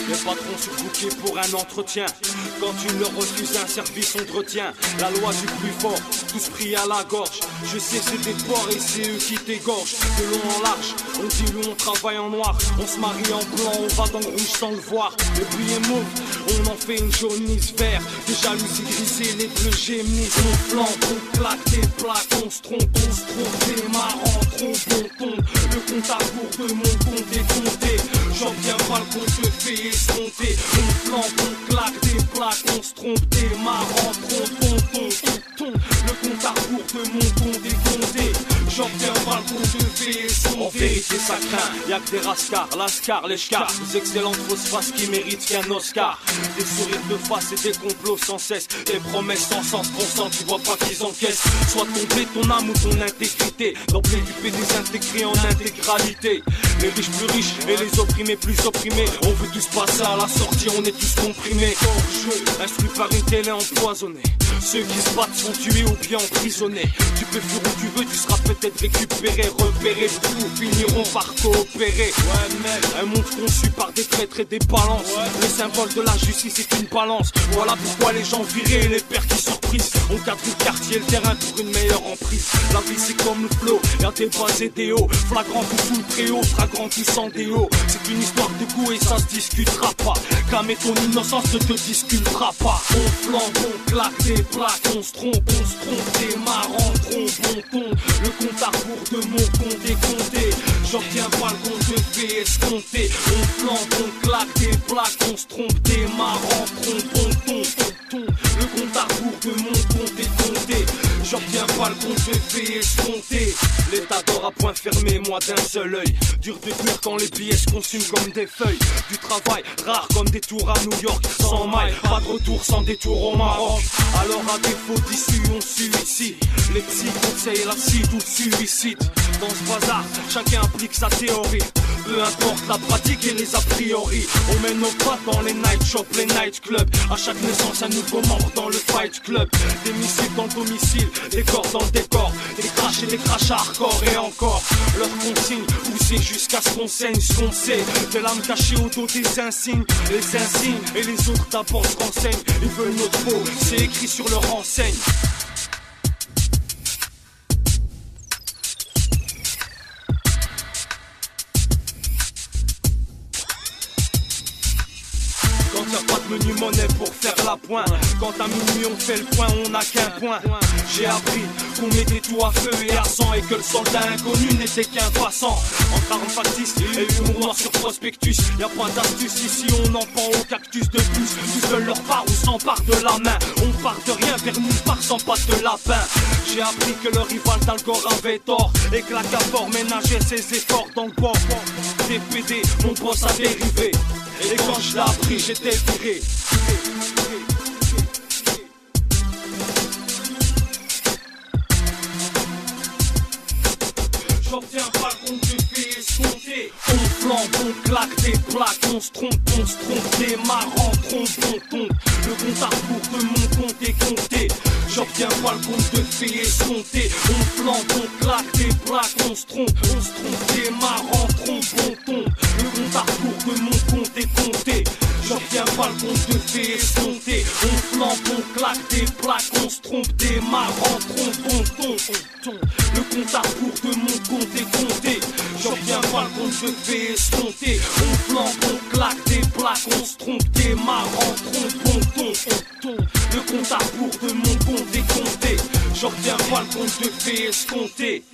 Les patrons surbookés pour un entretien. Quand tu leur refuses un service, on te retient. La loi du plus fort, tous pris à la gorge. Je sais c'est des porcs et c'est eux qui t'égorgent. De long en large, on dit nous on travaille en noir. On se marie en blanc, on va dans le rouge sans le voir. Le brillet mauve, on en fait une jaunisse vert. Des jalousies grisées, les bleus gémissent. On flambe, on claque des plaques, on se trompe, des marrants, trop bon ton. Le compte à rebours de mon compte est compté. J'en viens pas le compte te fait escompter. On flambe, on claque des plaques, on se trompe, des marrants, trop bon ton. Le compte à rebours de mon compte est compté. J'en viens pas le compte te fait escompter. En vérité ça craint, y'a que des rascars, lascars, les chcars. Des excellentes fausses faces qui méritent qu'un Oscar. Des sourires de face et des complots sans cesse. Des promesses sans sens, bon sang, tu vois pas qu'ils encaissent. Soit tomber ton âme ou ton intégrité. D'emblée du P désintégré en intégralité. Les riches plus riches et les opprimés plus opprimés. On veut tous passer à la sortie, on est tous comprimés. Hors jeu, instruit par une télé empoisonnée. Ceux qui se battent sont tués ou bien emprisonnés. Tu peux fuir où tu veux, tu seras peut-être récupéré, repéré. Tous finiront par coopérer. Ouais mec, un monde conçu par des traîtres et des balances. Le symbole de la justice est une balance. Voilà pourquoi les gens virés et les pères qui surprisent. On cadre le quartier et le terrain pour une meilleure emprise. La vie c'est comme le flow, y'a des bas et des hauts. Flagrant tout sous le préau, flagrant tout sans déo. C'est une histoire de goût et ça se discutera pas. Clamer ton innocence ne te discutera pas. On flambe, on claque des plaques, on se trompe, des marrants, trop bon ton. Le compte à rebours de mon compte est compté. J'en tiens pas le compte de fait escompter. On flambe, on claque des plaques, on se trompe, des marrants, trop bon ton. Le compte à rebours de mon compte est compté. J'en tiens pas le compte de fait escompter. L'état dort à point fermé, moi d'un seul œil. Dur de cuire quand les billets se consument comme des feuilles. Du travail rare comme des tours à New York. Sans maille, pas de retour sans détour au Maroc. Alors à défaut d'issue, on suicide. Les psy conseillent l'acide ou le suicide. Dans ce bazar, chacun applique sa théorie. Peu importe la pratique et les a priori. On mène nos pas dans les night shops, les night clubs. À chaque naissance, un nouveau membre dans le fight club. Des missiles dans le domicile, des corps dans le décor. Des crashs et des crashs hardcore et encore. Leur consigne, pousser jusqu'à ce qu'on saigne, ce qu'on sait. Des lames cachées au dos des insignes. Les insignes et les autres d'abord se renseignent. Ils veulent notre peau, c'est écrit sur leur enseigne. Quand y'a pas de menu monnaie pour faire la pointe. Quand à minuit on fait le point, on n'a qu'un point. J'ai appris qu'on mettait tout à feu et à sang. Et que le soldat inconnu n'était qu'un passant. Entre armes factices et humour noir sur prospectus. Y'a pas d'astuce ici, on en prend au cactus de plus. Tous veulent leur part ou s'emparent de la main. On part de rien vers nulle part sans patte de lapin. J'ai appris que le rival d'Algor avait tort. Et que la CAFOR ménageait ses efforts dans le port. DPD, mon boss a dérivé. Et quand je l'ai appris, j'étais viré. J'en tiens pas le compte de fait escompter. On flambe, on claque des plaques, on se trompe, des marrants, trop bon ton. Le compte à rebours de mon compte est compté. J'en tiens pas le compte de fait escompter. On flambe, on claque des plaques, on se trompe, des marrants, trop bon ton. Le compte à rebours de mon compte est compté. J'en tiens pas le compte de fait escompter. On flambe, on claque des plaques, on se trompe, des marrants, trop bon ton. Le compte à rebours de mon compte est compté. J'en tiens pas le compte de fait escompter. On flambe, on claque des plaques, on se trompe, des marrants, trop bon ton. Le compte à rebours de mon compte est compté. J'en tiens pas le compte de fait escompter.